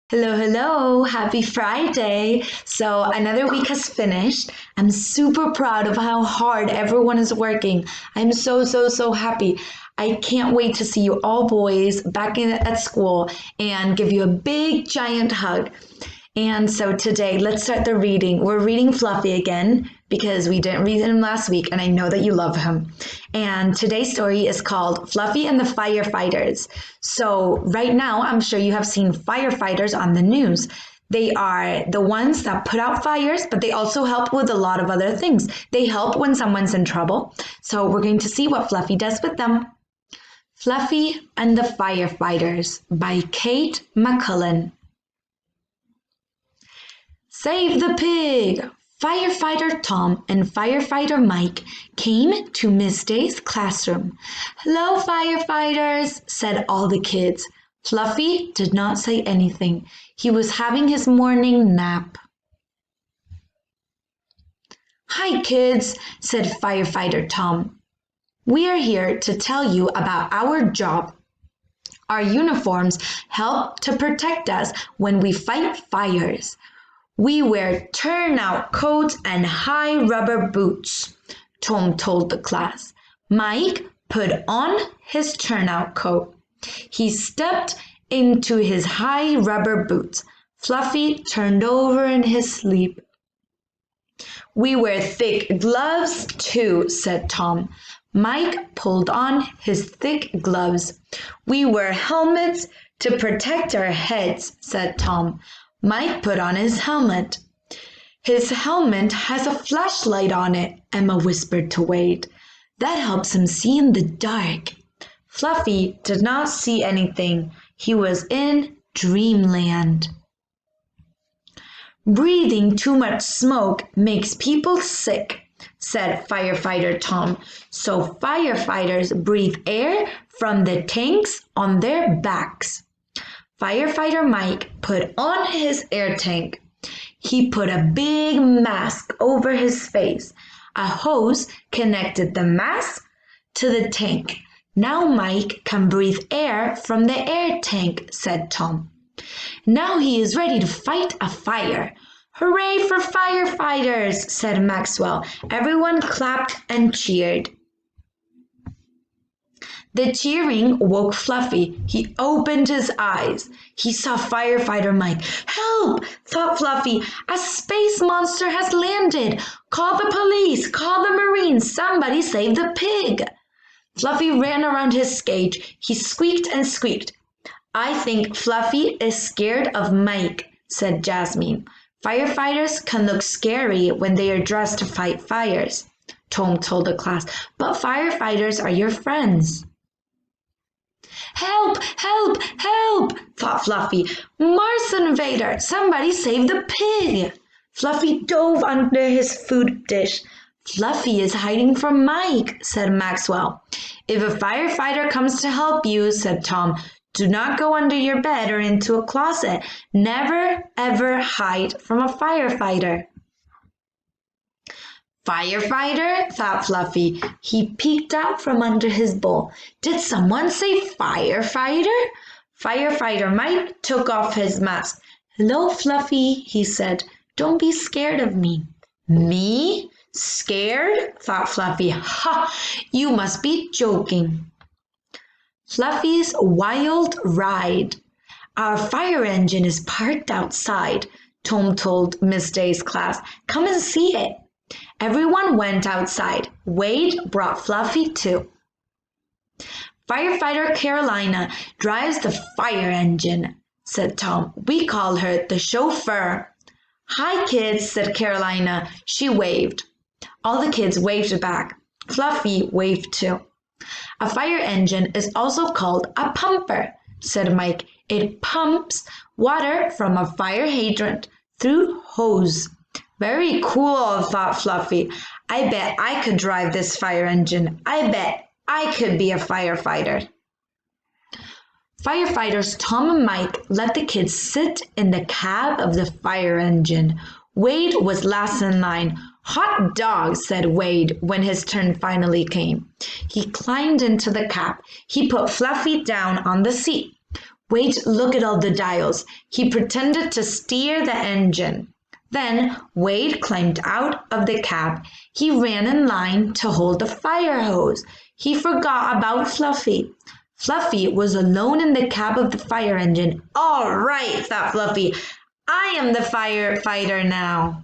Hello, hello. Happy Friday. So, another week has finished. I'm super proud of how hard everyone is working. I'm so happy. I can't wait to see you all boys back at school and give you a big giant hug. And so today, let's start the reading. We're reading Fluffy again because we didn't read him last week, and I know that you love him. And today's story is called Fluffy and the Firefighters. So, right now, I'm sure you have seen firefighters on the news. They are the ones that put out fires, but they also help with a lot of other things. They help when someone's in trouble. So, we're going to see what Fluffy does with them. Fluffy and the Firefighters by Kate McCullen. Save the pig! Firefighter Tom and Firefighter Mike came to Miss Day's classroom. Hello, firefighters, said all the kids. Fluffy did not say anything. He was having his morning nap. Hi, kids, said Firefighter Tom. We are here to tell you about our job. Our uniforms help to protect us when we fight fires. We wear turnout coats and high rubber boots, Tom told the class. Mike put on his turnout coat. He stepped into his high rubber boots. Fluffy turned over in his sleep. We wear thick gloves too, said Tom. Mike pulled on his thick gloves. We wear helmets to protect our heads, said Tom. Mike put on his helmet. His helmet has a flashlight on it, Emma whispered to Wade. That helps him see in the dark. Fluffy did not see anything. He was in dreamland. Breathing too much smoke makes people sick, said Firefighter Tom. So firefighters breathe air from the tanks on their backs. Firefighter Mike put on his air tank. He put a big mask over his face. A hose connected the mask to the tank. Now Mike can breathe air from the air tank, said Tom. Now he is ready to fight a fire. Hooray for firefighters, said Maxwell. Everyone clapped and cheered. The cheering woke Fluffy. He opened his eyes. He saw Firefighter Mike. Help! Thought Fluffy. A space monster has landed. Call the police. Call the Marines. Somebody save the pig. Fluffy ran around his cage. He squeaked and squeaked. I think Fluffy is scared of Mike, said Jasmine. Firefighters can look scary when they are dressed to fight fires, Tom told the class, but firefighters are your friends. Help! Help! Help! Thought Fluffy. Mars invader! Somebody save the pig! Fluffy dove under his food dish. Fluffy is hiding from Mike, said Maxwell. If a firefighter comes to help you, said Tom, do not go under your bed or into a closet. Never, ever hide from a firefighter. Firefighter? Thought Fluffy. He peeked out from under his bowl. Did someone say firefighter? Firefighter Mike took off his mask. Hello, Fluffy, he said. Don't be scared of me. Me? Scared? Thought Fluffy. Ha! You must be joking. Fluffy's wild ride. Our fire engine is parked outside, Tom told Miss Day's class. Come and see it. Everyone went outside. Wade brought Fluffy too. Firefighter Carolina drives the fire engine, said Tom. We call her the chauffeur. Hi, kids, said Carolina. She waved. All the kids waved back. Fluffy waved too. A fire engine is also called a pumper, said Mike. It pumps water from a fire hydrant through hose. Very cool, thought Fluffy. I bet I could drive this fire engine. I bet I could be a firefighter. Firefighters Tom and Mike let the kids sit in the cab of the fire engine. Wade was last in line. Hot dog, said Wade when his turn finally came. He climbed into the cab. He put Fluffy down on the seat. Wait, look at all the dials. He pretended to steer the engine. Then Wade climbed out of the cab. He ran in line to hold the fire hose. He forgot about Fluffy. Fluffy was alone in the cab of the fire engine. All right, thought Fluffy. I am the firefighter now.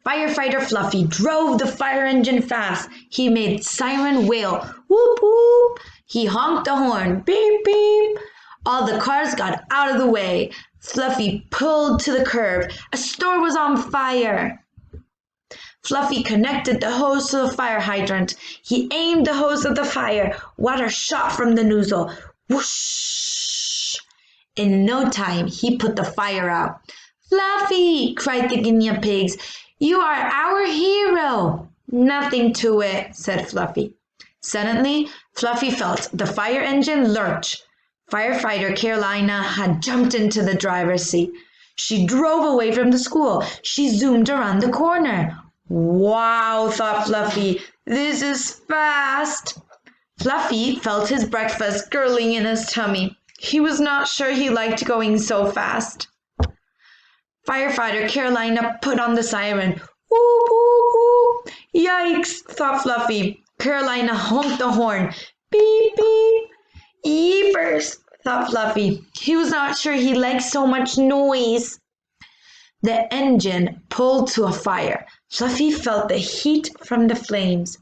Firefighter Fluffy drove the fire engine fast. He made siren wail. Whoop whoop. He honked the horn. Beep beep. All the cars got out of the way. Fluffy pulled to the curb. A store was on fire. Fluffy connected the hose to the fire hydrant. He aimed the hose at the fire. Water shot from the nozzle. Whoosh! In no time, he put the fire out. Fluffy, cried the guinea pigs. You are our hero. Nothing to it, said Fluffy. Suddenly, Fluffy felt the fire engine lurch. Firefighter Carolina had jumped into the driver's seat. She drove away from the school. She zoomed around the corner. Wow, thought Fluffy, this is fast. Fluffy felt his breakfast gurgling in his tummy. He was not sure he liked going so fast. Firefighter Carolina put on the siren. Whoop, whoop, whoop. Yikes, thought Fluffy. Carolina honked the horn. Beep, beep. Yeepers, thought Fluffy. He was not sure he liked so much noise. The engine pulled to a fire. Fluffy felt the heat from the flames.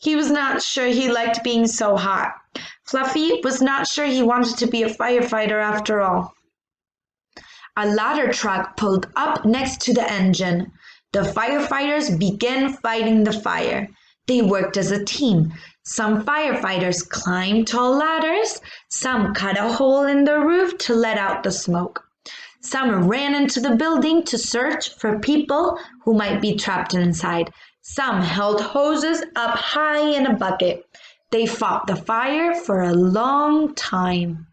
He was not sure he liked being so hot. Fluffy was not sure he wanted to be a firefighter after all. A ladder truck pulled up next to the engine. The firefighters began fighting the fire. They worked as a team. Some firefighters climbed tall ladders. Some cut a hole in the roof to let out the smoke. Some ran into the building to search for people who might be trapped inside. Some held hoses up high in a bucket. They fought the fire for a long time.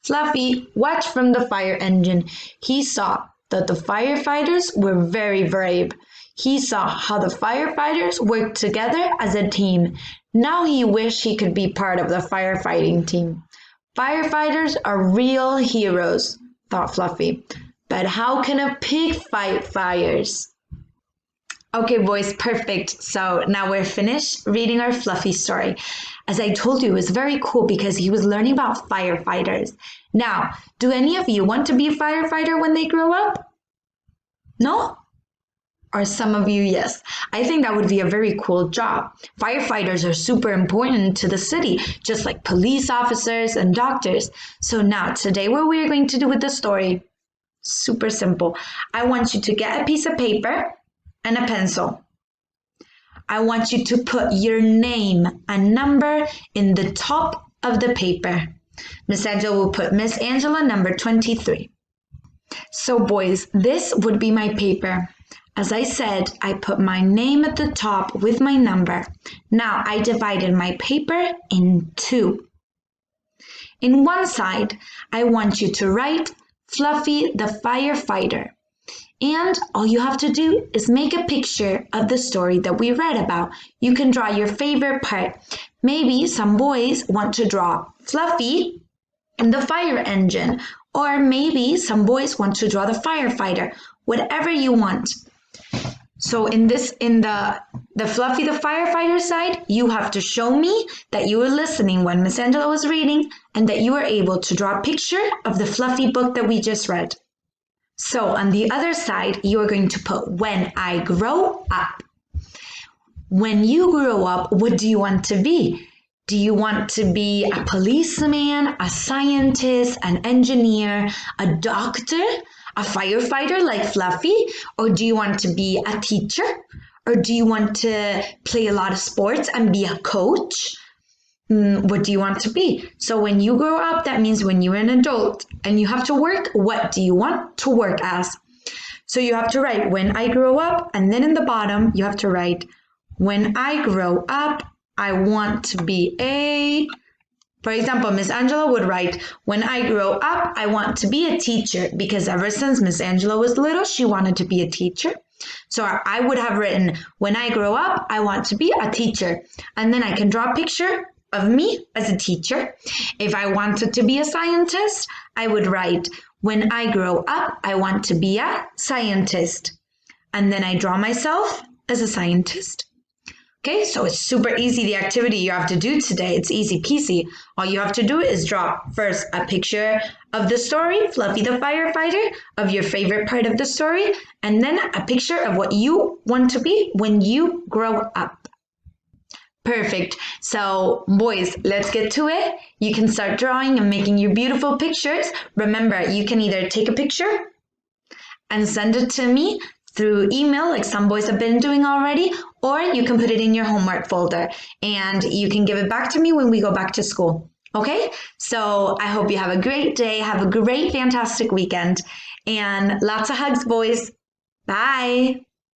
Fluffy watched from the fire engine. He saw that the firefighters were very brave. He saw how the firefighters worked together as a team. Now he wished he could be part of the firefighting team. Firefighters are real heroes, thought Fluffy. But how can a pig fight fires? Okay, boys, perfect. So now we're finished reading our Fluffy story. As I told you, it was very cool because he was learning about firefighters. Now, do any of you want to be a firefighter when they grow up? No? Or some of you, yes. I think that would be a very cool job. Firefighters are super important to the city, just like police officers and doctors. So now, today what we're going to do with the story, super simple. I want you to get a piece of paper and a pencil. I want you to put your name and number in the top of the paper. Miss Angela will put Miss Angela number 23. So boys, this would be my paper. As I said, I put my name at the top with my number. Now I divided my paper in two. In one side, I want you to write Fluffy the firefighter. And all you have to do is make a picture of the story that we read about. You can draw your favorite part. Maybe some boys want to draw Fluffy in the fire engine, or maybe some boys want to draw the firefighter, whatever you want. So in the Fluffy the firefighter side, you have to show me that you were listening when Miss Angela was reading and that you were able to draw a picture of the Fluffy book that we just read. So on the other side, you are going to put when I grow up. When you grow up, what do you want to be? Do you want to be a policeman, a scientist, an engineer, a doctor, a firefighter like Fluffy? Or do you want to be a teacher? Or do you want to play a lot of sports and be a coach? What do you want to be? So when you grow up, that means when you're an adult and you have to work, what do you want to work as? So you have to write when I grow up, and then in the bottom, you have to write when I grow up, I want to be a... For example, Miss Angela would write, when I grow up, I want to be a teacher, because ever since Miss Angela was little, she wanted to be a teacher. So I would have written, when I grow up, I want to be a teacher. And then I can draw a picture of me as a teacher. If I wanted to be a scientist, I would write, when I grow up, I want to be a scientist. And then I draw myself as a scientist. Okay, so it's super easy, the activity you have to do today. It's easy peasy. All you have to do is draw first a picture of the story, Fluffy the firefighter, of your favorite part of the story, and then a picture of what you want to be when you grow up. Perfect. So, boys, let's get to it. You can start drawing and making your beautiful pictures. Remember, you can either take a picture and send it to me through email, like some boys have been doing already, or you can put it in your homework folder and you can give it back to me when we go back to school. Okay? So I hope you have a great day, have a great, fantastic weekend, and lots of hugs, boys. Bye.